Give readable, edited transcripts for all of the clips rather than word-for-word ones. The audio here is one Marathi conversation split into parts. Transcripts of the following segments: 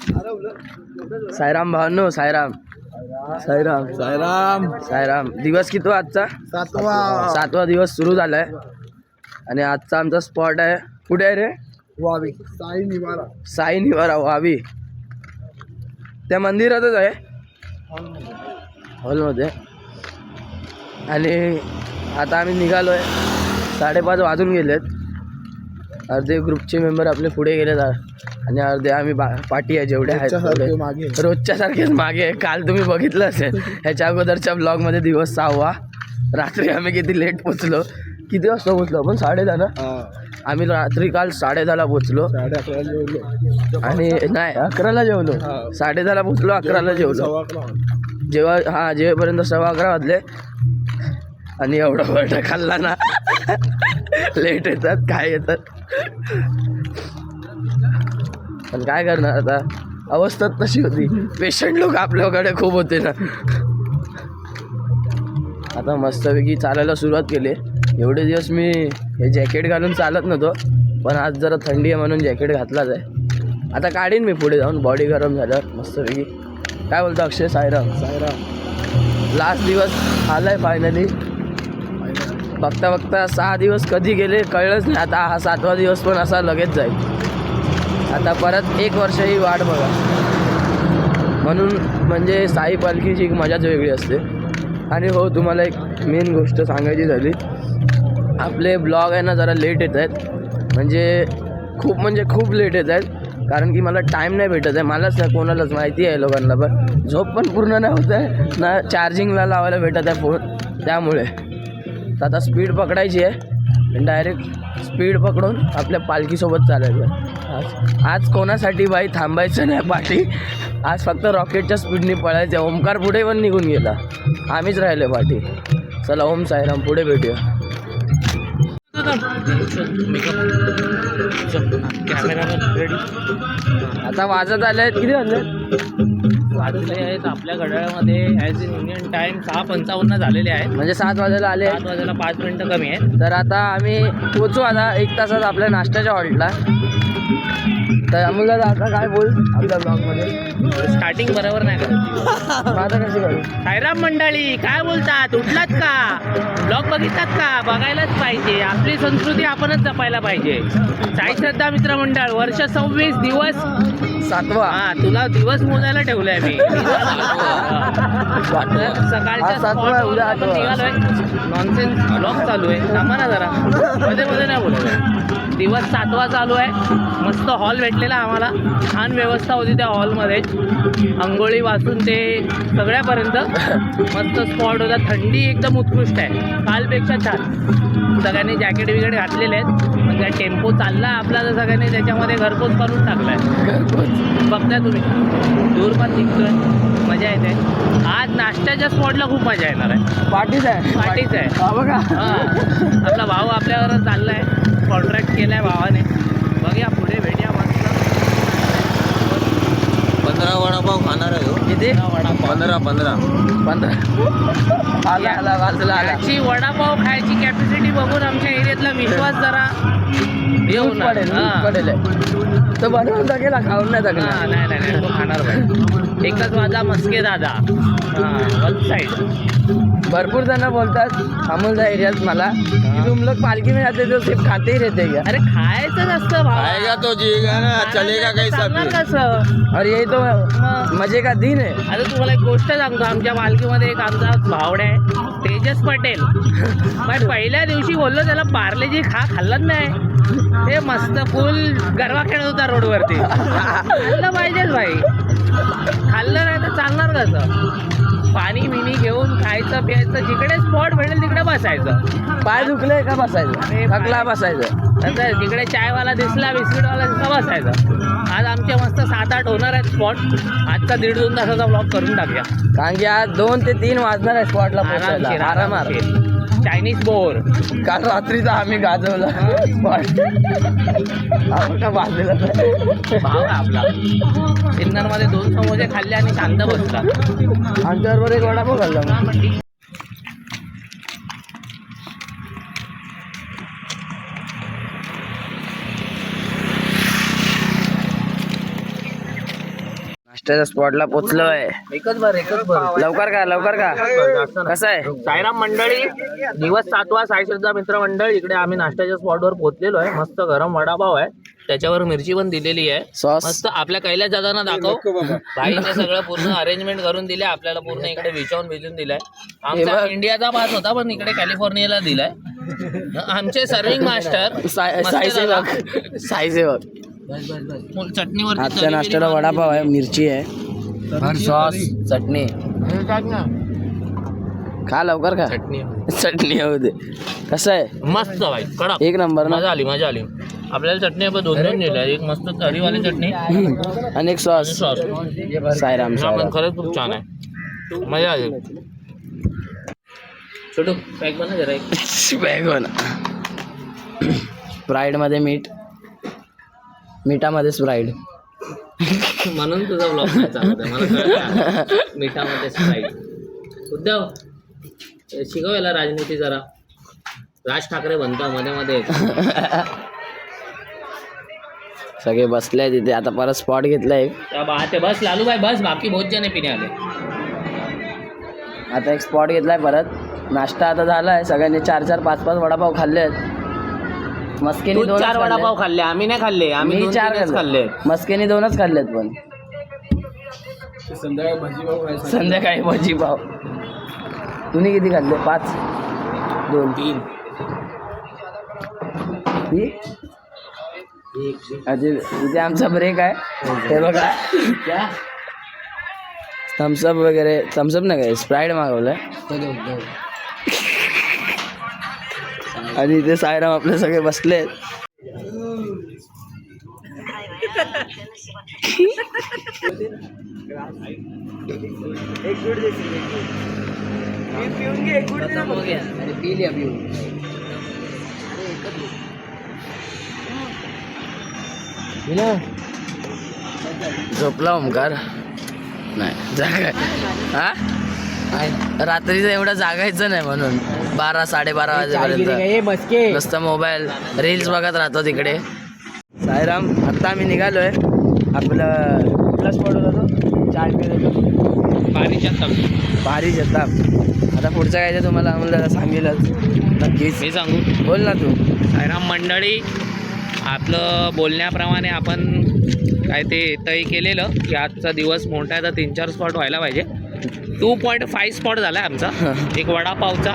साईराम भावनो, साईराम साईराम साईराम साईराम. दिवस किती आजचा? 7वा दिवस सुरू झालाय आणि आजचा आमचा स्पॉट आहे. कुठे आहे रे? वावी साई निवारा. साई निवारा वावी. त्या मंदिरातच आहे, हॉलमध्ये. आणि आता आम्ही निघालोय. 5:30 वाजून गेलेत. अर्धे ग्रुपचे मेंबर आपले पुढे गेलेत आणि अर्धे आम्ही पाठी आहे जेवढे आहेत रोजच्या सारखेच मागे. काल तुम्ही बघितलं असेल ह्याच्या अगोदरच्या ब्लॉगमध्ये दिवस 6वा. रात्री आम्ही किती लेट पोचलो. किती वाजता पोचलो आपण? 10:30 ना. आम्ही रात्री काल 10:30ला पोचलो. 11:30 आणि नाही 11ला जेवलो. 10:30ला पोचलो, 11ला जेवलो. जेवेपर्यंत 11:15 वाजले. आणि एवढा वरटा खाल्ला ना. लेट येतात काय येतात, पण काय करणार आता. अवस्था तशी होती. पेशंट लोक आपल्याकडे खूप होते ना. आता मस्तपैकी चालायला सुरुवात केली. एवढे दिवस मी हे जॅकेट घालून चालत नव्हतो, पण आज जरा थंडी आहे म्हणून जॅकेट घातलाच आहे. आता काढीन मी पुढे जाऊन, बॉडी गरम झालं मस्तपैकी. काय बोलतो अक्षय? साईराम साईराम. लास्ट दिवस आलाय फायनली. बघता 6 दिवस कधी गेले कळलंच नाही. आता हा 7वा दिवस पण असा लगेच जाईल. आता परत 1 वर्ष ही वाट बघा. म्हणून म्हणजे साई पालखीची एक मजाच वेगळी असते. आणि हो, तुम्हाला एक मेन गोष्ट सांगायची झाली. आपले ब्लॉग आहे ना जरा लेट येत आहेत. म्हणजे खूप लेट येत आहेत. कारण की मला टाईम नाही भेटत आहे. मलाच नाही, कोणालाच माहिती आहे लोकांना. पण झोप पण पूर्ण नाही होत आहे ना, चार्जिंगला लावायला भेटत आहे फोन. त्यामुळे आता स्पीड पकडायची आहे. डायरेक्ट स्पीड पकडून आपल्या पालखीसोबत चालायचं. आज कोणासाठी बाई थांबायचं नाही पाठी. आज फक्त रॉकेटच्या स्पीडने पळायचं. ओमकार पुढे पण निघून गेला, आम्हीच राहिले पाठी. चला ओम साईराम, पुढे भेटूया. आता वाजत आले आहेत. किती वाजले आहेत आपल्या घड्याळामध्ये ॲज इन इंडियन टाईम 6:55 झालेले आहेत. म्हणजे 7 वाजायला आले. 7 वाजायला 5 मिनटं कमी आहेत. तर आता आम्ही पोचू आता 1 तासात आपल्या नाश्त्याच्या हॉल्टला. तर अमोल दादा आता काय बोल आपल्या ब्लॉगमध्ये? स्टार्टिंग बरोबर नाही करत. आता कशी करू? साईराम मंडळी काय बोलतात? उठलात का? ब्लॉग बघितलात का? बघायलाच पाहिजे. आपली संस्कृती आपणच जपायला पाहिजे. साई श्रद्धा मित्र मंडळ वर्ष 26 दिवस 7वा. हा, तुला दिवस मोजायला ठेवलाय मी. सकाळच्या स्पॉटवर निघालोय. नॉनसेन्स ब्लॉग चालू आहे. थांबा ना जरा, मध्ये नाही बोलत. दिवस 7वा चालू आहे. मस्त हॉल भेटलेला आम्हाला. छान व्यवस्था होती त्या हॉलमध्ये. अंघोळी वाचून ते सगळ्यापर्यंत मस्त स्पॉट होता. थंडी एकदम उत्कृष्ट आहे, कालपेक्षा छान. सगळ्यांनी जॅकेट बिकेट घातलेले आहेत. म्हणजे टेम्पो चालला आपला तर सगळ्यांनी त्याच्यामध्ये घरपोच करून टाकलाय. बघताय तुम्ही, दूर पण निघतोय, मजा येते. आज नाश्त्याच्या स्पॉटला खूप मजा येणार आहे. पार्टीच आहे बघा. आपला भाऊ आपल्यावर चाललाय, कॉन्ट्रॅक्ट केलाय भावाने. बघूया पुढे भेटूया. मस्त 15 वडापाव खाणार आहे. किती? 15 आला. याची वडापाव खायची कॅपॅसिटी बघून आमच्या एरियातला विश्वास जरा येऊन पडेल. तो बनवून टाकेला, खाऊन नाही टाकला. नाही तो खाणार पाहिजे. एकच वाजा मस्के दादा. One side. भरपूर जण बोलतात अमोलच्या एरियात मला की तुम लोग पालखी में जाते तो सिर्फ खाते ही रहते क्या? अरे खायचं नसतं भावा. खाएगा तो जिएगा ना, चलेगा कैसा चालणार भी. कसं? और यही तो मजे का दिन है. आता तुम्हाला एक गोष्ट सांगतो. आमच्या पालखीमध्ये एक आमचा भावडा आहे तेजस पटेल. पण पहिल्या दिवशी बोललो त्याला पार्लेजी खाल्लंच नाही. ते मस्त फुल गरबा खेळत होता रोडवरती. खाल्लं पाहिजेच भाई. खाल्लं नाही तर चालणार कसं? पाणी बिणी घेऊन खायचं प्यायचं. जिकडे स्पॉट भेटेल तिकडे बसायचं. पाय दुखले का बसायचं, थकला बसायचं. नंतर जिकडे चायवाला दिसला, बिस्किटवाला दिसला, बसायचं. आज आमचे मस्त 7-8 होणार आहेत स्पॉट. आजचा 1.5-2 तासाचा ब्लॉग करून टाकूया. कारण की आज 2 ते 3 वाजणार आहे स्पॉटला पोहोचायला आरामात. चायनीज बोर काल रात्रीचा आम्ही गाजवला स्पॉट. का बाजूला भाव आहे आपला. सिन्नरमध्ये 2 समोसे खाल्ले आणि शांत बसला. आमच्याबरोबर एक वडापाव खाल्ला. नाश्त्याच्या स्पॉटला पोचलोय. एकच बार लवकर का कसं आहे? साईराम मंडळी, दिवस 7वा साईश्रद्धा मित्र मंडळ. इकडे आम्ही नाश्त्याच्या स्पॉटवर पोहोचलेलो आहे. मस्त गरम वडापाव आहे, त्याच्यावर मिरची पण दिलेली आहे. सॉस मस्त आपल्या कैलास दादांना दाखव. भाईने सगळं पूर्ण अरेंजमेंट करून दिले आपल्याला. पूर्ण इकडे भिजून दिलाय. आमचा इंडियाचा पास होता पण इकडे कॅलिफोर्नियाला दिलाय. आमचे सर्विंग मास्टर साईसेवक. चटणीवर आजच्या नाश्त्याला वडापाव आहे, मिरची आहे, सॉस, चटणी. खा लवकर खा. चटणी होऊ दे. कसं आहे? मस्त भाई, कडक, एक नंबर ना. मजा आली. आपल्याला चटणी आपण 2 दिल्या. एक मस्त तरीवाली चटणी आणि एक सॉस. साईराम पण खरंच खूप छान आहे, मजा आली. छोटू पॅक बना जरा एक. बॅग हो ना. स्प्राईड मध्ये मीठ, मिठामध्ये स्प्राईड. म्हणून तुझा ब्लॉग नाही चालत आहे मला कळतं. मिठामध्ये स्प्राईट. उद्धव शिकवायला राजनीती जरा. राज ठाकरे बनतो मध्ये सगळे बसले तिथे. आता परत स्पॉट घेतलाय. ते बस लालू भाई बस, बाकी बहुत जण पिणे आले. आता एक स्पॉट घेतलाय परत. नाश्ता आता झालाय. सगळ्यांनी 4-4, 5-5 वडापाव खाल्लेत. मस्केनी 4 वडापाव खाल्ले, आम्ही नाही खाल्ले. आम्ही 4 खाल्ले. मस्केनी 2च खाल्लेत. पण संध्याकाळी भजी पाव. तुम्ही किती खाल्ले? 5, 2, 3. इथे आमचा ब्रेक आहे. हे बघा थम्सअप वगैरे. थम्सअप नाही काय, स्प्राईट मागवलंय. आणि इथे साईराम आपले सगळे बसलेत. झोपला ओमकार नाही जागा. हा रात्रीचं एवढं जागायचं नाही म्हणून 12-12:30 वाजेपर्यंत नुसतं मोबाईल रील्स बघत राहतो तिकडे. साईराम आत्ता आम्ही निघालोय. आपलं कुठला स्पॉट होता तो? 4 पारी जताब. आता पुढचं काय ते तुम्हाला आम्हाला सांगेलच नक्कीच. मी सांगू? बोल ना तू. साईराम मंडळी, आपलं बोलण्याप्रमाणे आपण काय ते तय केलेलं की आजचा दिवस मोठा आहे तर 3-4 स्पॉट व्हायला पाहिजे. 2.5 स्पॉट झाला आहे आमचा. एक वडापावचा,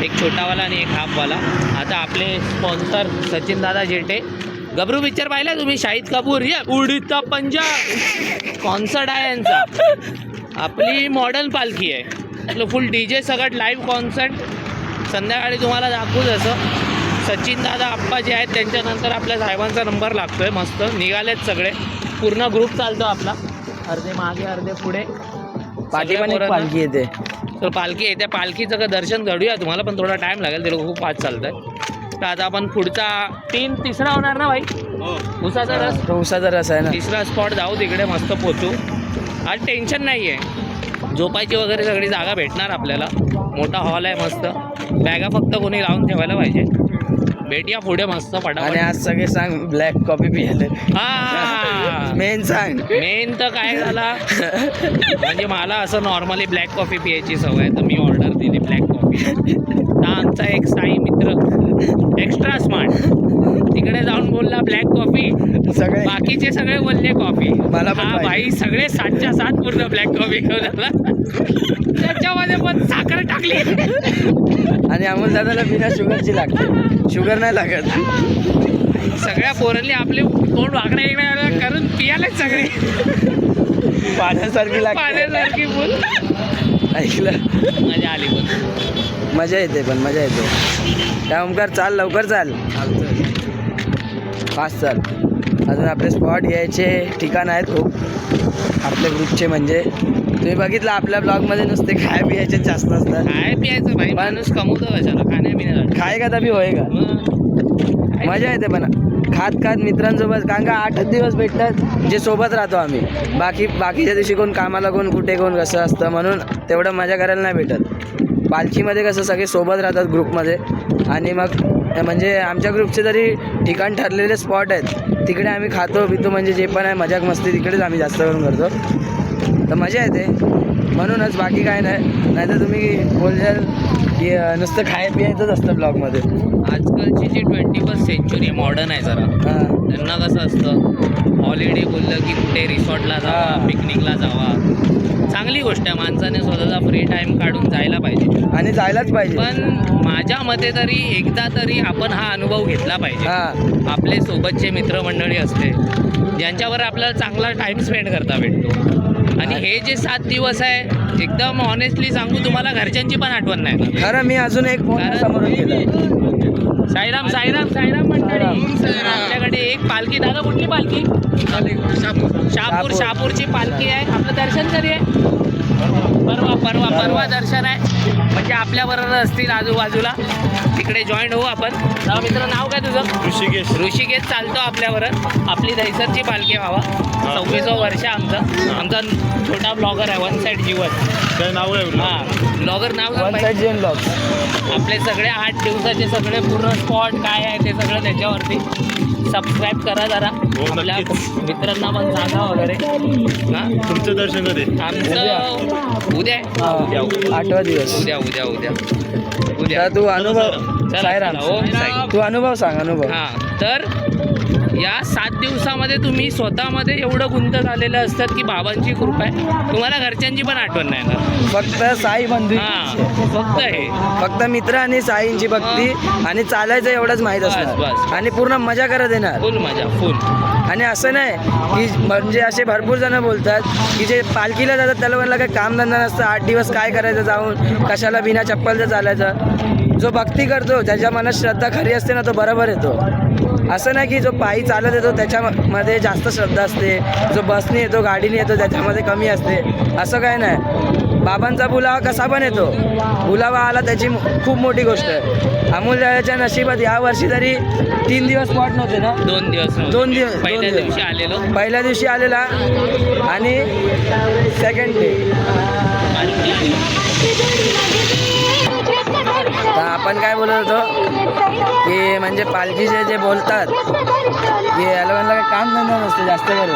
एक छोटावाला आणि एक हाफवाला. आता आपले स्पॉन्सर सचिन दादा जेटे. गबरू पिक्चर पाहिला तुम्ही? शाहिद कपूर या उडीचा पंजा कॉन्सर्ट आहे यांचा. आपली मॉडर्न पालखी आहे. आपलं फुल DJ सगळं लाईव्ह कॉन्सर्ट. संध्याकाळी तुम्हाला दाखवू. जसं सचिन दादा आप्पा जे आहेत त्यांच्यानंतर आपल्या साहेबांचा नंबर लागतोय. मस्त निघालेत सगळे. पूर्ण ग्रुप चालतो आपला. अर्धे मागे अर्धे पुढे. पाठी पण एक पालखी येते. तर पालखी येते. पालखीचं का दर्शन घडूया तुम्हाला, पण थोडा टाईम लागेल. ते लोक खूप फास्ट चालत आहे. तर आता आपण पुढचा 3-3 होणार ना भाई? उसाचा रस. उसाचा रस आहे ना. 3रा स्पॉट जाऊ, तिकडे मस्त पोचू. आज टेन्शन नाही आहे. झोपायची वगैरे सगळी जागा भेटणार आपल्याला. मोठा हॉल आहे मस्त. बॅगा फक्त कोणी लावून ठेवायला पाहिजे. भेटूया पुढे मस्त आणि फटाफट. आज सगळे सांग ब्लॅक कॉफी पियाले. हा मेन सांग. मेन तर काय झाला म्हणजे मला असं नॉर्मली ब्लॅक कॉफी पियायची सवय, तर मी ऑर्डर दिली ब्लॅक कॉफी. तर आमचा एक साई मित्र एक्स्ट्रा स्मार्ट तिकडे जाऊन बोलला ब्लॅक कॉफी. सगळे बाकीचे सगळे बोलले कॉफी. मला पण हा पाहिजे. भाई सगळे 7च्या 7 पूर्ण ब्लॅक कॉफी घेऊन आला. त्याच्यामध्ये पण साखर टाकली. आणि अमोल दादाला बिना शुगरची लागते. शुगर नाही लागत. सगळ्या पोरांनी आपले तोंड वाकडे इकडे करून पियालेच सगळे. पाण्यासारखी लागते. पाण्यासारखी बोल. ऐकलं, मजा आली. पण मजा येते. मजा येते. त्या ओमकार चाल, लवकर चाल, फास्ट चाल. अजून आपले स्पॉट यायचे ठिकाण आहेत खूप आपल्या ग्रुपचे. म्हणजे तुम्ही बघितलं आपल्या ब्लॉगमध्ये नुसते खाय पियाचे जास्त असतात. काय प्यायचं भाई? माणूस कमवतो कशाला? खाण्यापिण्यासाठी. खाय का तभी होय का? मजा येते पण खात मित्रांसोबत. कारण का 8 दिवस भेटतात जे सोबत राहतो आम्ही. बाकीच्या दिवशी कोण कामाला, कोण कुठे, कोण कसं असतं. म्हणून तेवढं मजा करायला नाही भेटत. पालखीमध्ये कसं सगळे सोबत राहतात ग्रुपमध्ये. आणि मग म्हणजे आमच्या ग्रुपचे जरी ठिकाण ठरलेले स्पॉट आहेत तिकडे आम्ही खातो पितो. म्हणजे जे पण आहे मजाक मस्ती तिकडेच आम्ही जास्त करून करतो. तर मजा येते म्हणूनच, बाकी काय नाही. नाहीतर तुम्ही बोलशाल की नुसतं पियायचंच असतं ब्लॉगमध्ये. आजकालची जी 21st सेंचुरी मॉडर्न आहे जरा, हां त्यांना कसं असतं हॉलिडे बोललं की कुठे रिसॉर्टला जावा, पिकनिकला जावा. चांगली गोष्ट आहे, माणसाने स्वतःचा फ्री टाईम काढून जायला पाहिजे. आणि जायलाच पाहिजे. पण माझ्या मते तरी एकदा तरी आपण हा अनुभव घेतला पाहिजे. हां आपले सोबतचे मित्रमंडळी असते ज्यांच्यावर आपल्याला चांगला टाईम स्पेंड करता भेटतो. आणि हे जे 7 दिवस आहे, एकदम ऑनेस्टली सांगू तुम्हाला, घरच्यांची पण आठवण नाही येणार. खरं मी अजून एक फोन समोरून केलं. साईराम साईराम साईराम मंडळी, आपल्याकडे एक पालखी. दादा कुठली पालखी? शहापूर. शहापूरची पालखी आहे. आपलं दर्शन कधी आहे? परवा दर्शन आहे. म्हणजे आपल्याबरोबर असतील आजूबाजूला, तिकडे जॉईन होऊ आपण. मित्र नाव काय तुझं? ऋषिकेश चालतो आपल्याबरोबर. आपली दहिसरची पालखी व्हावा. 26वं वर्ष आमचा छोटा ब्लॉगर आहे वन साईड जीवन. काय नाव आहे? हां, ब्लॉगर नाव वन साईड जीवन ब्लॉग. आपले सगळे 8 दिवसाचे सगळे पूर्ण स्पॉट काय आहे ते सगळं त्याच्यावरती. सबस्क्राईब करा जरा. आपल्या मित्रांना पण सांगा वगैरे. हां, तुमचं दर्शन कधी? आमचं उद्या आहे. 8वा दिवस. उद्या तर तू अनुभव चला, साईराम, चला, ओम साई. तू अनुभव सांग. अनुभव. हां, तर या 7 दिवसामध्ये तुम्ही स्वतःमध्ये एवढं गुंत झालेलं असतात की बाबांची कृपा आहे, तुम्हाला घरच्यांची पण आठवण नाही येणार. फक्त साई बंधू, हां, फक्त हे फक्त मित्र आणि साईंची भक्ती आणि चालायचं एवढंच माहीत बस. असणार आणि पूर्ण मजा करत येणार. फुल मजा, फुल. आणि असं नाही की म्हणजे असे भरपूर जण बोलतात की जे पालखीला जातात त्याला म्हणलं काही कामधंदा नसतं, 8 दिवस काय करायचं जाऊन, कशाला बिना चप्पलचं चालायचं. जो भक्ती करतो, ज्याच्या मनात श्रद्धा खरी असते ना, तो बरोबर येतो. असं नाही की जो पायी चालत येतो त्याच्यामध्ये जास्त श्रद्धा असते, जो बसने येतो, गाडीने येतो त्याच्यामध्ये कमी असते. असं काय नाही. बाबांचा बुलावा कसा पण येतो, बुलावा आला त्याची खूप मोठी गोष्ट आहे. अमोलच्या नशिबात यावर्षी तरी 3 दिवस स्पॉट नव्हते ना. 2 दिवस. पहिल्या दिवशी आलेलो. पहिल्या दिवशी आलेला आणि सेकंड डे. तर आपण काय बोलत होतो की म्हणजे पालखीचे जे बोलतात की याला म्हणलं काय काम धंदा नसतं जास्त करून.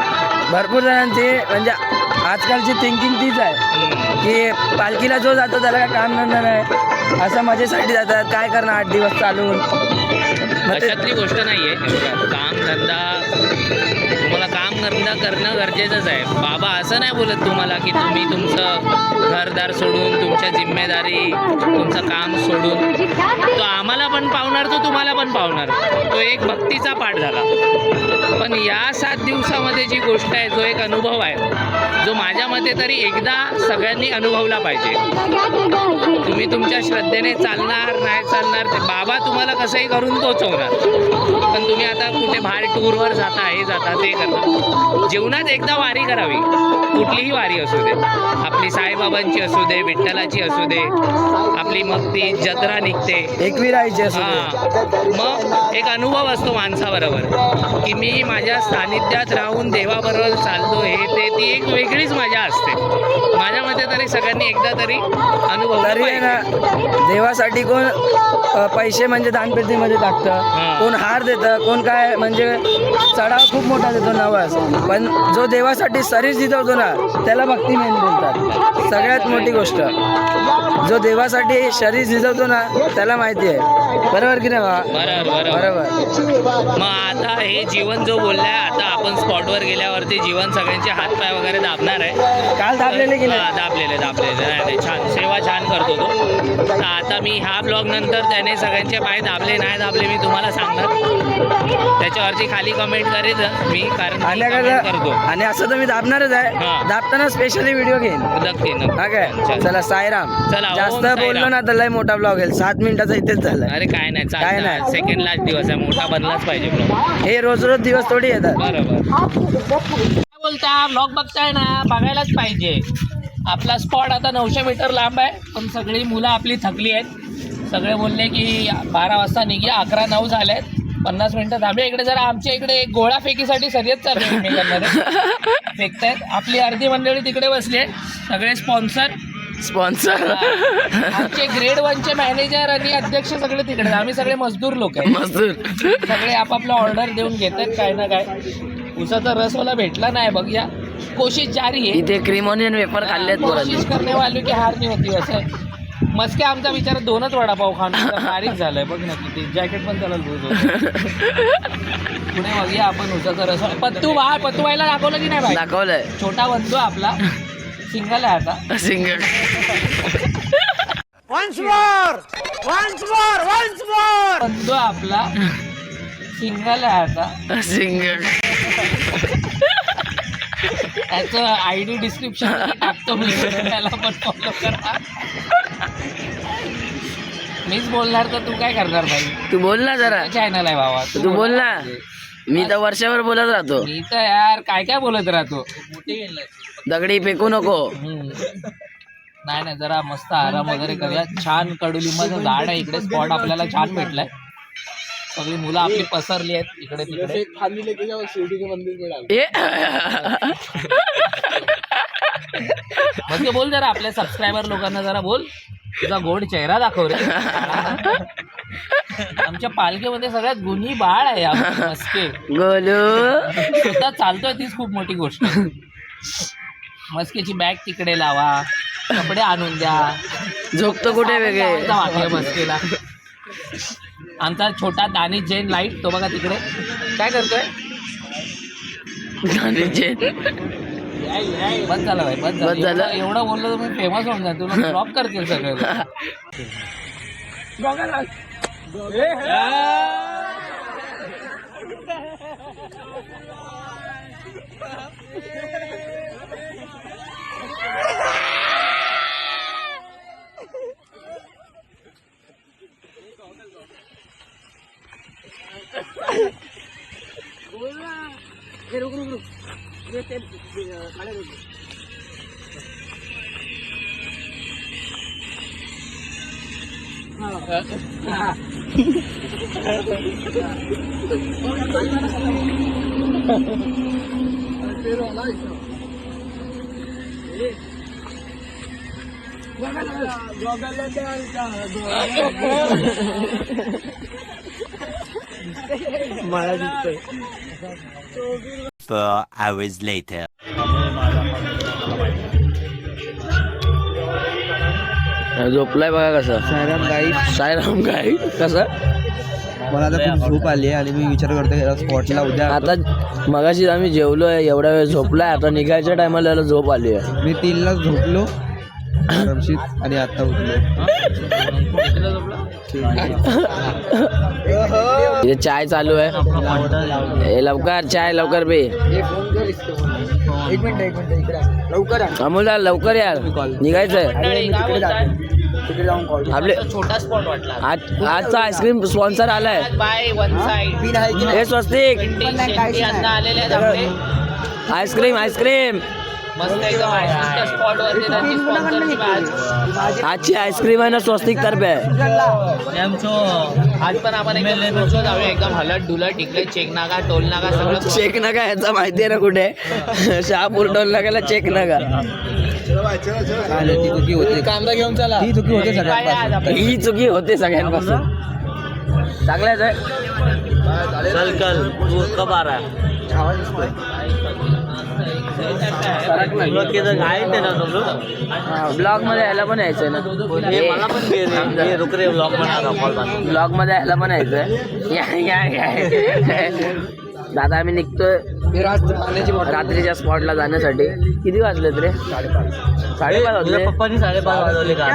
भरपूर जणांची म्हणजे आजकालची थिंकिंग तीच आहे की पालखीला जो जातो त्याला काय काम धंदा नाही, असं मजेसाठी जातात. काय करणार 8 दिवस चालून. अशातली गोष्ट नाही आहे. काम धंदा तुम्हाला धंदा करणं गरजेचंच आहे. बाबा असं नाही बोलत तुम्हाला की तुम्ही तुमचं घरदार सोडून, तुमच्या जिम्मेदारी, तुमचं काम सोडून. तो आम्हाला पण पावणार, तो तुम्हाला पण पावणार. तो एक भक्तीचा पाठ झाला. पण या 7 दिवसामध्ये जी गोष्ट आहे, जो एक अनुभव आहे, जो माझ्या मते तरी एकदा सगळ्यांनी अनुभवला पाहिजे. तुम्ही तुमच्या श्रद्धेने चालणार नाही चालणार, ते बाबा तुम्हाला कसंही करून पोचवणार. पण तुम्ही आता कुठे बाहेर टूरवर जाता, हे जाता, ते करता. जीवनात एकदा वारी करावी, कुठलीही वारी असू दे. आपली साईबाबांची असू दे, विठ्ठलाची असू दे, आपली मग ती जत्रा निघते, एकविरायची असू दे. हां, मग एक अनुभव असतो माणसाबरोबर की मी माझ्या सानिध्यात राहून देवाबरोबर चालतो. हे ते ती एक वेगळीच मजा असते. माझ्या मते तरी सगळ्यांनी एकदा तरी अनुभव तरी आहे ना, देवासाठी कोण पैसे म्हणजे दानपेटीमध्ये टाकतं, कोण हार देतं, कोण काय म्हणजे चढाव खूप मोठा देतो नवस. पण जो देवासाठी शरीर झिजवतो ना, त्याला भक्ती मेन बोलतात. सगळ्यात मोठी गोष्ट, जो देवासाठी शरीर झिजवतो ना त्याला माहिती आहे. बरोबर की नाही बा? बरोबर. मग आता हे जीवन जो बोललाय, आता आपण स्पॉटवर गेल्यावरती जीवन सगळ्यांचे हातपाय वगैरे दाबणार आहे. काल दाबलेले की नाही? दाबलेले. नाही, छान सेवा छान करतो तो. तर आता मी ह्या ब्लॉग नंतर त्याने सगळ्यांचे पाय दाबले नाही दाबले मी तुम्हाला सांगणार. त्याच्यावरती खाली कमेंट करेल मी, कारण करतो. आणि असं तर मी दाबणारच आहे. हां. दाबताना स्पेशली व्हिडिओ घेईन. नक्की. हा काय? चला साईराम. चला, ओम जास्त साईराम. बोललो ना तर लय मोठा ब्लॉग येईल. 7 मिनिटाचा इथेच झालाय. अरे काय नाही, काय नाही. सेकंड लास्ट दिवस आहे, मोठा बनलाच पाहिजे ब्लॉग. हे रोज दिवस थोडी येतात. बरोबर. काय बोलता, ब्लॉग बघताय ना, बघायलाच पाहिजे. आपला स्पॉट आता 900 मीटर लांब आहे, पण सगळी मुलं आपली थकली आहेत. सगळे बोलले की 12 वाजता निघूया, 11:09 झाले आहेत, 50 मिनिटं थांबूया. इकडे जरा आमच्या इकडे एक गोळा फेकीसाठी शर्यत चालू आहे, एकमेकांमध्ये फेकतायत. आपली अर्धी मंडळी तिकडे बसली आहे, सगळे स्पॉन्सर आमचे ग्रेड 1चे मॅनेजर आणि अध्यक्ष सगळे तिकडे. आम्ही सगळे मजदूर लोक आहे. सगळे आपापला ऑर्डर देऊन घेतात काय ना काय. उसाचा रसवाला भेटला नाही, बघूया कोशिश जारी है, इथे क्रीम ऑनियन वेपर खाल्लेत कोशिश पोरांनी. करने वालों की हार नहीं होती वैसे. मस्के आमचा विचार 2च वडापाव खाऊन बारीक झालाय बघ ना किती. जॅकेट पण त्याला लूज होतं. पुढे बघूया आपण उसाचा रस. पत्तू बाईला दाखवलं की नाही बाई? दाखवलंय छोटा बंधू आपला सिंगल आहे आता. सिंगल. बंधू आपला सिंगल आहे आता. सिंगल. त्याचं ID डिस्क्रिप्शन टाकतो मी, त्याला पण फॉलो करा. मीच बोलणार तर तू काय करणार भाई? तू बोल ना जरा. चॅनल आहे बाबा, तू बोल ना. मी तर वर्षभर बोलत राहतो. मी तर यार काय काय बोलत राहतो. दगडी फेकू नको. नाही नाही, जरा मस्त आराम वगैरे करूया. छान कडुलिंबाचं झाड आहे इकडे. स्पॉट आपल्याला छान भेटलाय. सगळी मुलं आपली पसरली आहेत इकडे तिकडे. ए मग बोल जरा आपल्या सबस्क्रायबर लोकांना जरा बोल. तुझा गोड चेहरा दाखव रे. आमच्या पालखीमध्ये सगळ्यात गुणी बाळ आहे मस्के. गोलू स्वतः चालतोय तीच खूप मोठी गोष्ट. मस्केची बॅग तिकडे लावा, कपडे आणून द्या. झोपतो कुठे वेगळे. वाटलं मस्केला. आमचा छोटा दानिश जैन लाईट तो बघा तिकडे काय करतोय. बंद झालं भाई, बंद बंद झालं. एवढं बोललो तर मी फेमस होऊन जाईल. तुला ड्रॉप करतील सगळे. Hours later. झोपलाय बघा कसं. सायराम गाईड कसं. मला आता खूप झोप आली आहे आणि मी विचार करतोय याला स्पॉटला उद्या. आता मगाशी आम्ही जेवलोय, एवढा वेळ झोपलाय. आता निघायच्या टायमाला याला झोप आली आहे. मी 3ला झोपलो आरामशीत आणि आता उठलो. इथे चाय चालू आहे. ए, लवकर चाय लवकर पे. एक मिनिट इकडे लवकर अमोल लवकर यार, निघायचंय आपले. छोटा स्पॉट वाटला. आजचा आईस्क्रीम स्पॉन्सर आलाय. बाय वन साइड हे स्वस्तिक आलेले आहेत आपले. आईस्क्रीम मस्त एकदम आईस्क्रीमच्या स्पॉट वरती त्यांची स्पॉन्सरची बॅच. आजची आईस्क्रीम आहे ना स्वस्तिक तर्फे. आज पण आपण एकदम जाऊया एकदम हलत डुलत. इकडे चेक नाका टोल नाका सगळं चेक नका याचा माहिती आहे ना कुठे. शहापूर टोल नाक्याला चेक नका. ती चुकी होते. कांदा घेऊन चला. ही चुकी होते सगळ्यांपासून. ही चुकी होते सगळ्यांपासून. चांगल्याच आहे. चल कल तू कब आ रहा है? ब्लॉग मध्ये यायला पण यायचंय ना. मला पण रुक रे ब्लॉग ब्लॉग मध्ये यायला पण यायचंय. दादा आम्ही निघतोय रात्रीच्या स्पॉटला जाण्यासाठी. किती वाजलेत रे? 5:30 वाजले. पप्पानी 5:30 वाजवले का?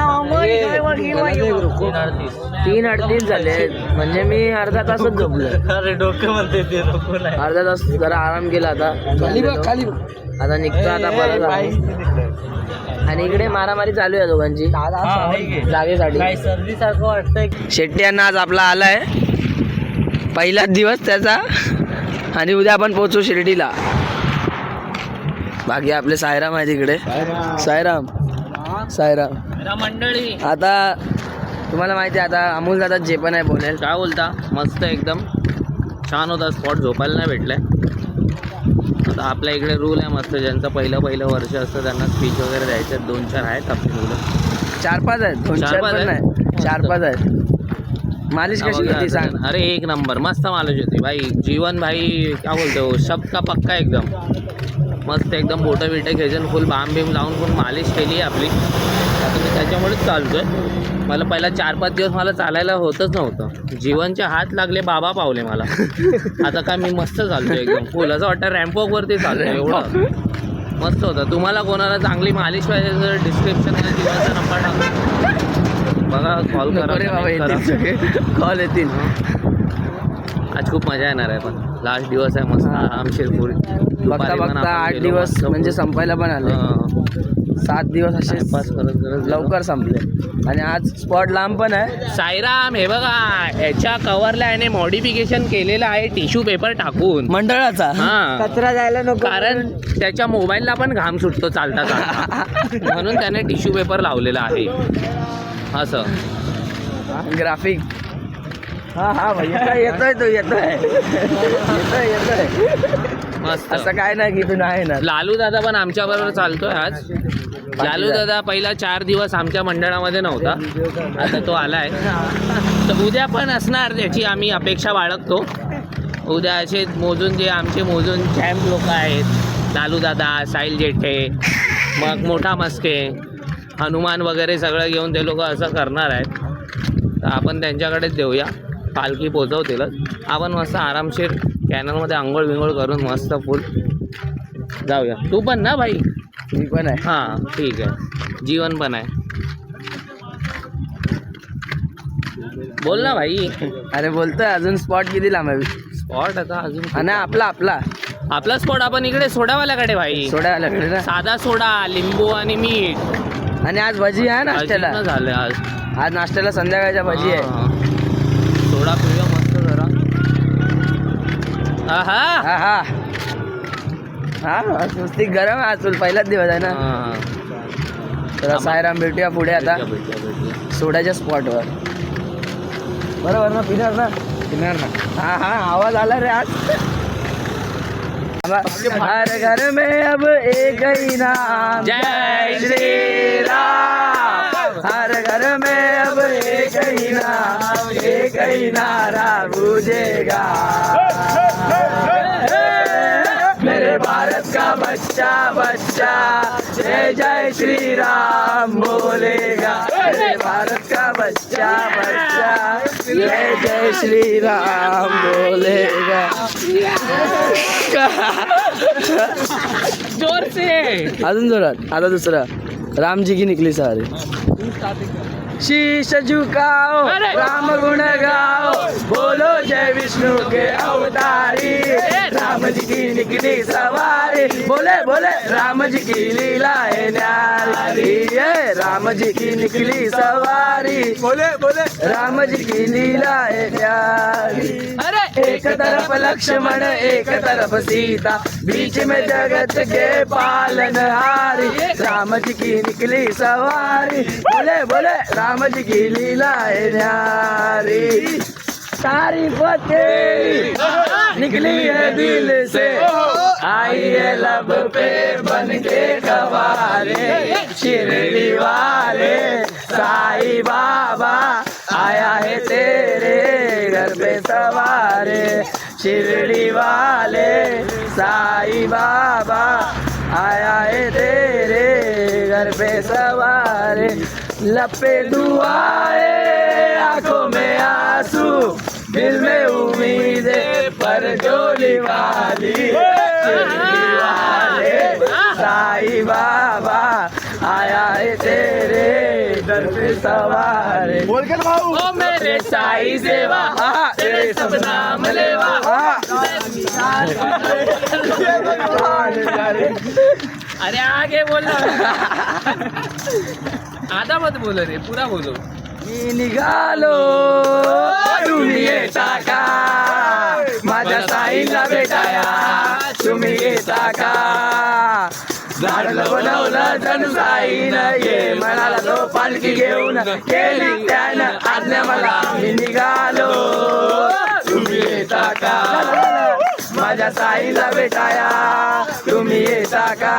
3:38 झाले. म्हणजे मी अर्धा तासच झोपलोय. अरे डोकं म्हणते ते नको नाही. अर्धा तास जरा आराम केला. आता आता निघतो आता परत. आणि इकडे मारामारी चालू आहे दोघांची जागेसाठी. सर्दी सारखं वाटतंय. शेट्टी यांना आज आपला आलाय पहिलाच दिवस त्याचा. आणि उद्या आपण पोहोचू शिर्डीला. बाकी आपले सायराम आहे तिकडे. सायराम मंडळी आता तुम्हाला माहिती आहे. आता अमोल दादा जे पण आहे बोलेल. काय बोलता? मस्त एकदम छान होता स्पॉट. झोपायला नाही भेटलाय. आता आपल्या इकडे रूल आहे मस्त. ज्यांचं पहिलं वर्ष असतं त्यांना स्पीच वगैरे द्यायचं. 2-4 आहेत आपली मुलं. 4-5 आहेत. 2-4 पण नाही, 4-5 आहेत. मालिश कशी होती सांग. अरे एक नंबर मस्त मालिश होती भाई. जीवन भाई क्या बोलते हो, शब्द का पक्का एकदम मस्त एकदम बोटं बिटं खेचून फुल बाम बीम लावून फुल मालिश केली आहे आपली. आता मी त्याच्यामुळेच चालतोय. मला पहिला 4-5 दिवस मला चालायला होतच नव्हतं. जीवनचे हात लागले, बाबा पावले मला. आता काय मी मस्त चालतोय एकदम फुल, असं वाटतं रॅम्पवॉकवरती चालतोय. एवढं मस्त होतं. तुम्हाला कोणाला चांगली मालिश पाहिजे तर डिस्क्रिप्शनमध्ये जीवनचा नंबर टाकतो, बघा, कॉल करा. कॉल येतील. आज खूप मजा येणार आहे. पण लास्ट दिवस आहे, मस्त आरामशीर फुल. बघता बघता 8 दिवस म्हणजे संपायला पण आले. 7 दिवस असे लवकर संपले. आणि आज स्पॉट लांब पण आहे. साईराम, हे बघा, याच्या कव्हरला याने मॉडिफिकेशन केलेलं आहे टिश्यू पेपर टाकून मंडळाचा. हा, कचरा जायला नको, कारण त्याच्या मोबाईलला पण घाम सुटतो चालता चालता, म्हणून त्याने टिश्यू पेपर लावलेला आहे असं. ग्राफिक. हा भैया येतोय तो, येतोय. मस्त. असं काय नाही की तू नाही ना. लालू दादा पण आमच्या बरोबर चालतोय आज. लालू दादा पहिला 4 दिवस आमच्या मंडळामध्ये नव्हता, आता तो आलाय. तर उद्या पण असणार, त्याची आम्ही अपेक्षा बाळगतो. उद्या असे मोजून जे आमचे मोजून चॅम्प लोक आहेत, लालू दादा, साहिल जेठे, मग मोठा मस्के, हनुमान वगैरे सगळं घेऊन ते लोक असं करणार आहेत. तर आपण त्यांच्याकडेच देऊया, पालखी पोचवतीलच. आपण मस्त आरामशीर कॅनलमध्ये आंघोळ बिंघोळ करून मस्त फुल जाऊया. तू पण ना भाई? मी पण आहे. हां ठीक आहे. जीवन पण आहे. बोल ना भाई. अरे बोलतोय. अजून स्पॉट किती लांब आहे? स्पॉट आता अजून आणि आपला स्पॉट आपण इकडे सोडावाल्याकडे भाई. सोडायला ना. साधा सोडा, लिंबू आणि मीठ. आणि आज भजी आहे नाश्त्याला. झालं आज नाश्त्याला संध्याकाळच्या भजी आहे. सोडा पिऊया मस्त जरा. हा नुसती गरम आहे आज. पहिलाच दिवस आहे ना. तर साईराम, भेटूया पुढे आता सोड्याच्या स्पॉटवर. बरोबर ना? पिणार ना. हा आवाज आला रे आज. हर घर में अब एक ही नाम, जय श्री राम. हर घर में अब एक ही नाम, एक ही नारा गूंजेगा. मेरे भारत का बच्चा बच्चा जय जय श्री राम बोलेगा. मेरे भारत का बच्चा बच्चा जय जय श्री राम बोलेगा. जोर से अजून जोरात. आता दुसरा. राम जी की निकली सारी. शीश झुकाओ, राम गुण गाओ, बोलो जय विष्णु के अवतारी. राम जी की निकली सवारी, बोले बोले राम जी की लीला है न्यारी. राम जी की निकली सवारी, बोले बोले राम जी की लीला है न्यारी. एक तरफ लक्ष्मण, एक तरफ सीता, बीच में जगत के पालनहारी. राम जी की निकली सवारी, बोले बोले राम जी की लीला है न्यारी. तारीफ तेरी निकली है दिल से, आई है लब पे बन के कवारे. शिरडी वाले साईं बाबा आया है तेरे घर पे सवारे. शिरडी वाले साईं बाबा आया है तेरे घर पे सवारे. लपे दुआए आंखों में आंसू, दिल में उम्मीदें पर डोली वाली. शिरडी वाले साईं बाबा आया है तेरे दर पे सवारे. ओ मेरे साईं सेवा, तेरे सब नाम लेवा. अरे आगे बोलो. आधा मत बोलो रे, पूरा बोलो. मी निघालो तुम्ही येता का, माझ्या साईला भेटाया तुम्ही येता का. झाडलं बनवलं जण साईनं, ये म्हणाला तो पालखी घेऊन, केली त्यानं आज्ञा मला. मी निघालो तुम्ही येता का, माझ्या साईला भेटाया तुम्ही येता का.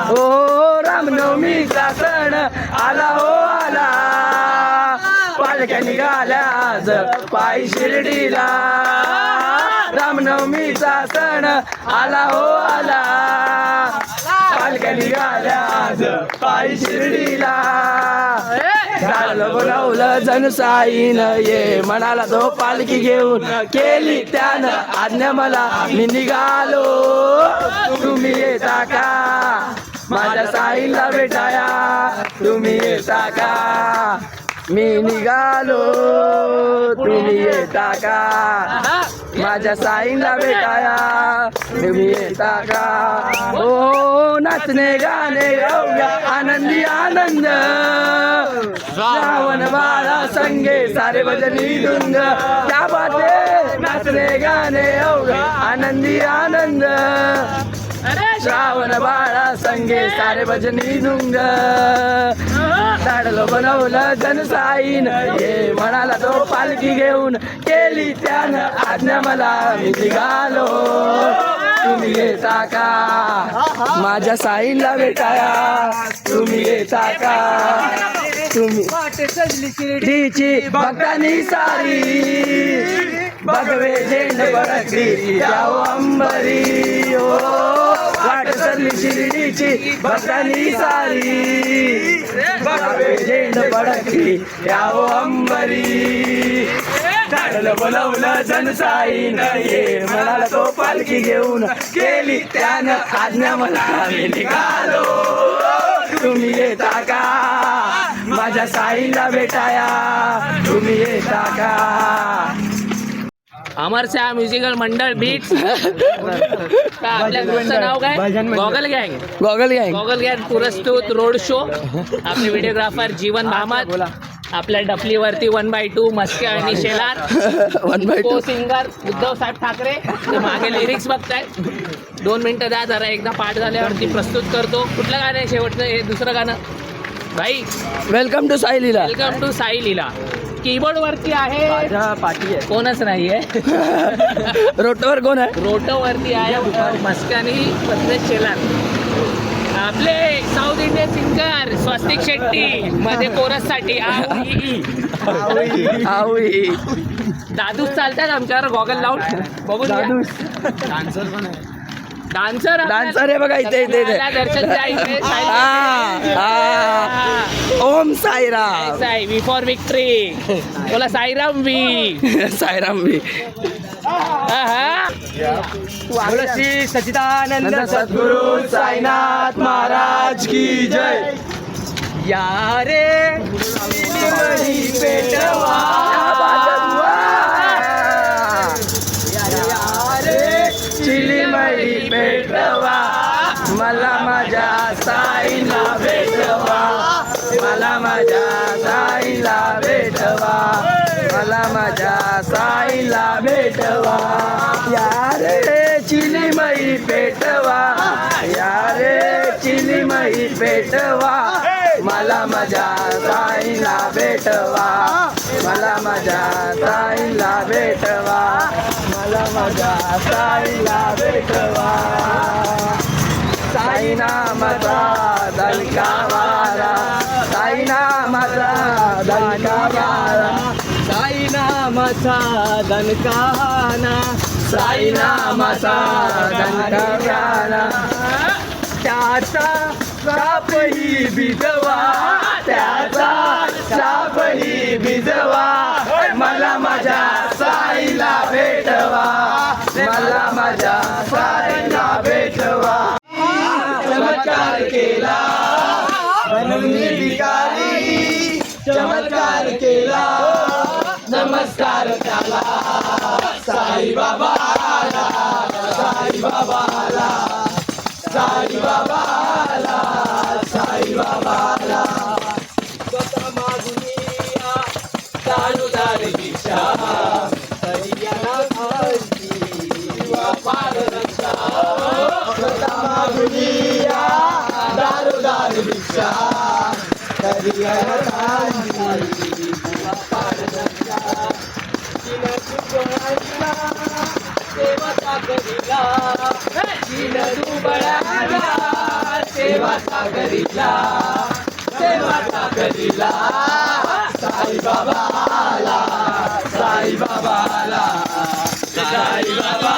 हो रामनवमीचा सण आला हो आला, पालख्या निघाल्या आज पायी शिर्डीला. रामनवमीचा सण आला हो आला पालख्या निघाल्या आज पायी शिर्डीला झालं बोलावलं जनसाईन ये म्हणाला तो पालखी घेऊन केली त्यानं आज्ञा मला मी निघालो तुम्ही येता का माझ्या साईला भेटाया तुम्ही येता का मी निघालो तुम्ही येता का माझ्या साईला भेटाया तुम्ही येता का ओ नाचणे गाणे गाऊया आनंदी आनंद श्रावण बाळा संगे सारे भजनी धुंद त्या बाते नाचणे गाणे गाऊया आनंदी आनंद श्रावण बाळा संगे सारे भजनी धुंग झाडलं बनवलं जनसाईन ये म्हणाला तो पालखी घेऊन केली त्यानं आज्ञा मला मी निघालो तुम्ही येता का माझ्या साईला भेटाया तुम्ही येता का तुम्ही शिर्डीची भक्तानी सारी भगवे झेंड बडकली जाओ अंबरी ओ वाट सरली शिर्डीची भक्तानी सारी भगवे झेंड बडकली जाओ अंबरी झाडलं बोलवलं जनसाईन ये म्हणाला तो पालखी घेऊन केली त्यानं आज्ञा मला मी निघालो तुम्ही येता का माझ्या साईला भेटाया तुम्ही येता का अमर शाह म्युझिकल मंडळ बीट्स आपल्या ग्रुपचं नाव काय गॉगल गँग गॉगल गँग गॉगल गँग पुरस्कृत रोड शो आपले व्हिडिओग्राफर जीवन भामत आपल्या डफलीवरती 1/2 मस्के आणि शेलार 1/2 को सिंगर उद्धव साहेब ठाकरे ते मागे लिरिक्स बघताय 2 मिनिटं द्या जरा एकदा पाठ झाल्यावरती प्रस्तुत करतो कुठलं गाणं आहे शेवटचं हे दुसरं गाणं भाई welcome to Sai Leela welcome to Sai Leela keyboard वरती आहे पाठी आहे कोणच नाहीये रोटवर कोण आहे रोटो वरती आहे मस्कानी पत्रेश शेलार आपले साऊथ इंडियन सिंगर स्वस्तिक शेट्टी मध्ये कोरस साठी आवई दादूच चालतात आमच्यावर गॉगल लावून बघून डान्सर डान्सर आहे बघा इथे इथे इथे. दर्शन जायचे Om Sairam Sai V for victory बोला साईराम वी साईराम भी श्री सच्चिदानंद सद्गुरु साईनाथ महाराज की जय यारे पेटवा चिलीमळी पेटवा मला माझ्या साईला भेटवा मला माझ्या साईला भेटवा मला माझ्या साईला भेटवा यारे चिलीमळी पेटवा यारे चिलीमळी पेटवा मला माझ्या साईला भेटवा मला माझ्या साईला भेटवा मला माझ्या साईला भेटवा साई नामाचा दणका मारा साई नामाचा दणका मारा साई नामाचा दणकाना साई नामाचा दणकाना त्याचा सापही भिजवा त्याचा सापही भिजवा मला माझ्या साईला भेटवा मला माझ्या साईला भेटवा चमत्कार केला बनवली भिकारी चमत्कार केला नमस्कार त्याला साई बाबाला साई बाबाला साई बाबाला साई बाबाला स्वतः मागुनिया दारुदार दिशा हरियाणा पारदर्शा स्वतः मागुनिया दारुदार दिशा हरियाणा पारदर्शा सेवा करीला सेवा करीला सेवा करीला साई बाबाला साई बाबाला साई बाबा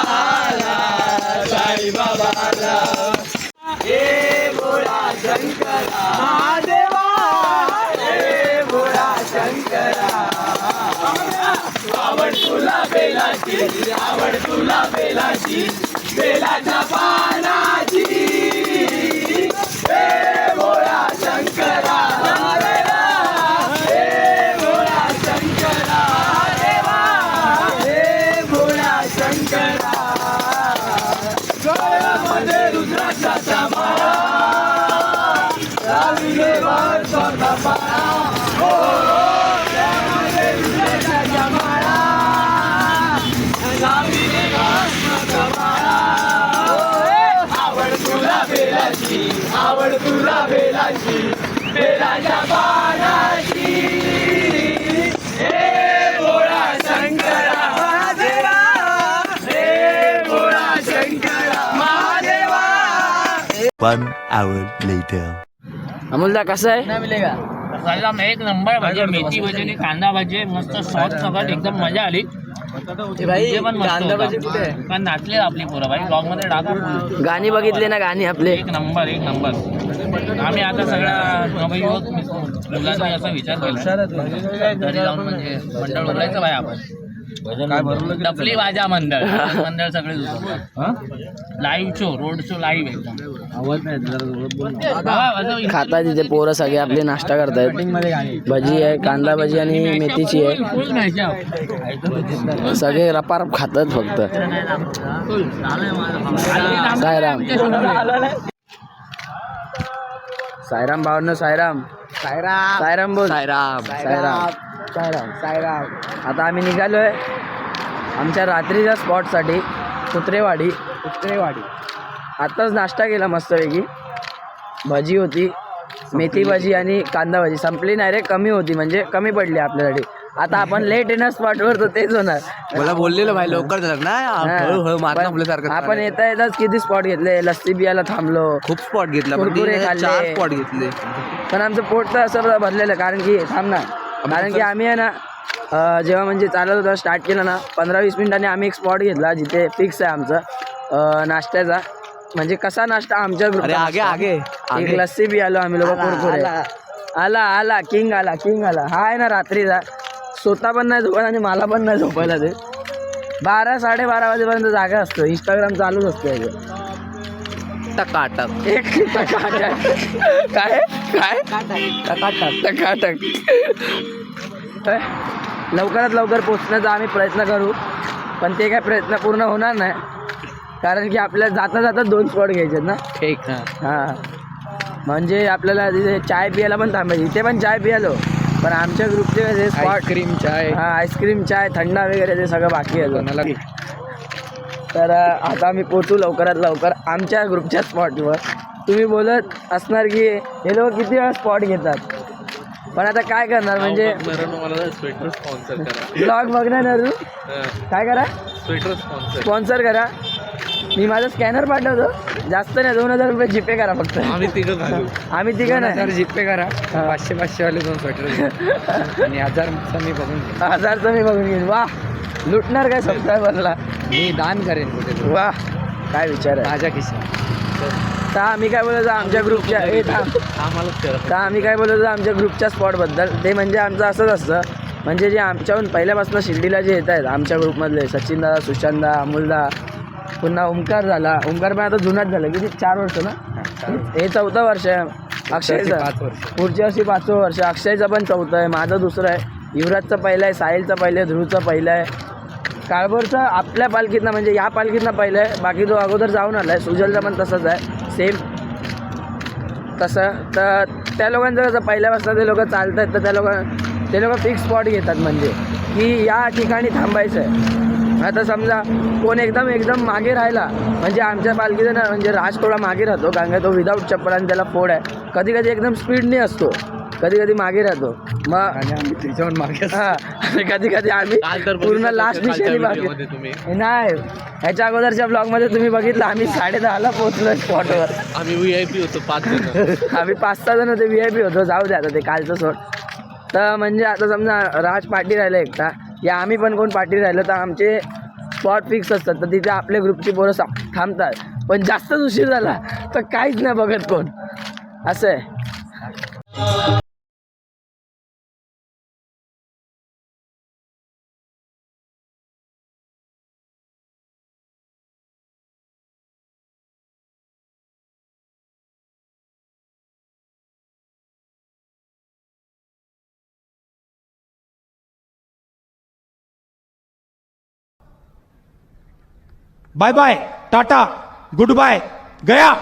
1 hour later. अमोलदा कसं आहे एकदम एक नंबर भाजी, मेथी भाजी आणि कांदा भाजी मस्त सॉस सगळं एकदम मजा आली. जे पण मस्त होतं. पण नाचले आपली पोरं भाई, ब्लॉग मध्ये टाका. गाणी बघितले ना गाणी आपले एक नंबर एक नंबर. आम्ही आता सगळ्या नवयुवक मुलांनी असा विचार केला घरी जाऊन म्हणजे मंडळ उघडायचं भाई आपण. डफली वाजा मंडळ मंडळ सगळे live show, road show live एकदम. खाता तिथे पोरं सगळे आपले नाश्ता करतायत. भजी आहे, कांदा भजी आणि मेथीची आहे. सगळे रपारप खातात फक्त. सायराम सायराम भावनो सायराम सायराम बोल. सायराम सायराम सायराम सायराम. आता आम्ही निघालोय आमच्या रात्रीच्या स्पॉटसाठी कुत्रेवाडी. आत्ताच नाश्ता केला मस्तपैकी. भजी होती, मेथी भाजी आणि कांदा भाजी. संपली नाही रे, कमी होती म्हणजे कमी पडली आपल्यासाठी. आता आपण लेट येणार स्पॉटवर तर तेच होणार. मला बोललेलं भाई लवकर जाणार नाही, हळूहळू मारलं आपल्यासारखं. आपण येता येताच किती स्पॉट घेतले. लस्सी बियाला थांबलो, खूप स्पॉट घेतला, कुरकुरे खाल्ले. 4 स्पॉट घेतले. पण आमचं पोट तर असं भरलेलं कारण की कारण की आम्ही आहे ना जेव्हा म्हणजे चालत होतं स्टार्ट केलं ना 15-20 मिनिटांनी आम्ही एक स्पॉट घेतला जिथे फिक्स आहे आमचं नाश्त्याचा. म्हणजे कसा नाश्ता आमच्या आगे एक लस्सी बी आलो आम्ही लोक. कुरकुरे आला किंग आला. हा आहे ना रात्रीचा, स्वतः पण नाही झोपत आणि मला पण नाही झोपायला ते. 12-12:30 वाजेपर्यंत जागा असतो. इंस्टाग्राम चालूच असतो. टकाटक एक काय टकाटक. लवकरात लवकर पोचण्याचा आम्ही प्रयत्न करू, पण ते काय प्रयत्न पूर्ण होणार नाही कारण की आपल्याला जाता जाता 2 स्पॉट घ्यायचे ना. ठीक. हां, म्हणजे आपल्याला तिथे चाय पियाला पण थांबायची. इथे पण चाय पियालो, पण आमच्या ग्रुपचे कसे स्पॉट आईस्क्रीम चाय. हां, आईस्क्रीम चाय थंडा वगैरे ते सगळं बाकी आहे. तर आता आम्ही पोचू लवकरात लवकर आमच्या ग्रुपच्या स्पॉटवर. तुम्ही बोलत असणार की हे लोक किती वेळा स्पॉट घेतात, पण आता काय करणार म्हणजे स्वेटर स्पॉन्सर करा. ब्लॉग बघणार ना तू, काय करा स्वेटर स्पॉन्सर करा. मी माझा स्कॅनर पाठवतो, जास्त नाही 2000 रुपये जीपे करा फक्त. आम्ही तिघं नाही, जीपे करा. 500 वाले 2 स्वेटर आणि 1000चा मी बघून 1000चं मी बघून घेईन. वा, लुटणार काय सबस्क्रायबरला. मी दान करेन कुठे. वा, काय विचार आहे माझ्या खिशात. तर आम्ही काय बोलायचं आमच्या ग्रुपच्या तर आम्ही काय बोलायचं आमच्या ग्रुपच्या स्पॉटबद्दल. ते म्हणजे आमचं असंच असतं, म्हणजे जे आमच्याहून पहिल्यापासून शिर्डीला जे येत आहेत आमच्या ग्रुपमधले सचिनदा, सुशांतदा, अमोलदा, पुन्हा ओंकार झाला. ओंकार पण आता जुनाच झालं, किती 4 वर्ष ना. हे 4थं वर्ष आहे. अक्षयचं 5 वर्ष. पुढच्या वर्षी 5वं वर्ष. अक्षयचं पण 4थं आहे, माझं 2रं आहे, युवराजचं पहिलं आहे, साहिलचं पहिलं आहे, ध्रुवचं पहिलं आहे, काळभोरचं आपल्या पालखीतनं म्हणजे या पालखीतनं पहिलं आहे. बाकी तो अगोदर जाऊन आला आहे. सुजलचं पण तसंच आहे, सेम तसं. तर त्या लोकांचं कसं पहिल्यापासून ते लोक चालत आहेत, तर ते लोक फिक्स स्पॉट घेतात म्हणजे की या ठिकाणी थांबायचं आहे. आता समजा कोण एकदम मागे राहिला, म्हणजे आमच्या पालखीचं ना म्हणजे राज थोडा मागे राहतो कारण का तो विदाऊट चप्पल आणि त्याला फोड आहे. कधी कधी एकदम स्पीडने असतो, कधी कधी मागे राहतो. मग आणि आम्ही त्याच्यावर मागे हां, कधी कधी आम्ही पूर्ण लास्ट दिशेने बाकी नाही. ह्याच्या अगोदरच्या ब्लॉगमध्ये तुम्ही बघितलं आम्ही 10:30ला पोहोचलो स्पॉटवर. आम्ही VIP होतो 5 जण. आम्ही 5-6 जण होते, VIP होतो. जाऊ द्या आता ते कालचं सोड. तर म्हणजे आता समजा राज पार्टी राहिलं एकटा, या आम्ही पण कोण पार्टी राहिलं तर आमचे स्पॉट फिक्स असतात. तर तिथे आपल्या ग्रुपची पोरं थांबतात. पण जास्तच उशीर झाला तर काहीच नाही बघत कोण, असं आहे. बाय बाय, टाटा, गुड बाय, गया.